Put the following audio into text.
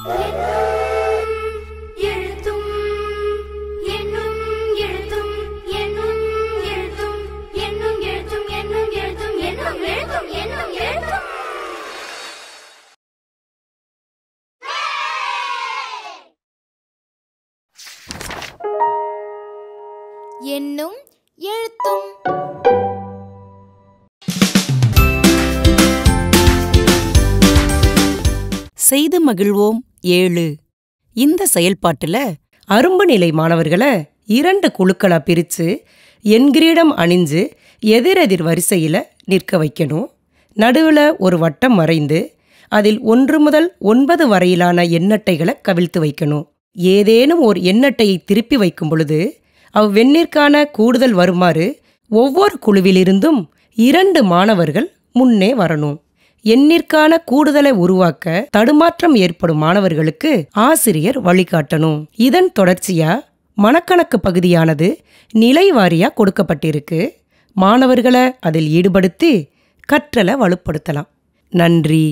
எண்ணும் எழுத்தும். செய்து மகிழ்வோம் 7. இந்த செயல்பாட்டுல அரும்பு நிலை மாணவர்களை 2 குழுக்களா பிரிச்சு எண்கிரீடம் அணிஞ்சு எதிரெதிர் வரிசையில நிற்க வைக்கணும். நடுவுல ஒரு வட்டம் வரைந்து அதில் 1 முதல் 9 வரையிலான எண்ணட்டைகளை கவிழ்த்து வைக்கணும். ஏதேனும் ஒரு எண்ணட்டையை திருப்பி வைக்கும் பொழுது அவ்வெண்ணிற்கான கூடுதல் வருமாறு ஒவ்வொரு குழுவிலிருந்தும் 2 மாணவர்கள் முன்னே வரணும். எண்ணிற்கான கூடுதலை உருவாக்க தடுமாற்றம் ஏற்படும் மாணவர்களுக்கு ஆசிரியர் வழிகாட்டணும். இதன் தொடர்ச்சியா மனக்கணக்கு பகுதியானது நிலை வாரியா கொடுக்கப்பட்டிருக்கு. மாணவர்களை அதில் ஈடுபடுத்தி கற்றலை வலுப்படுத்தலாம். நன்றி.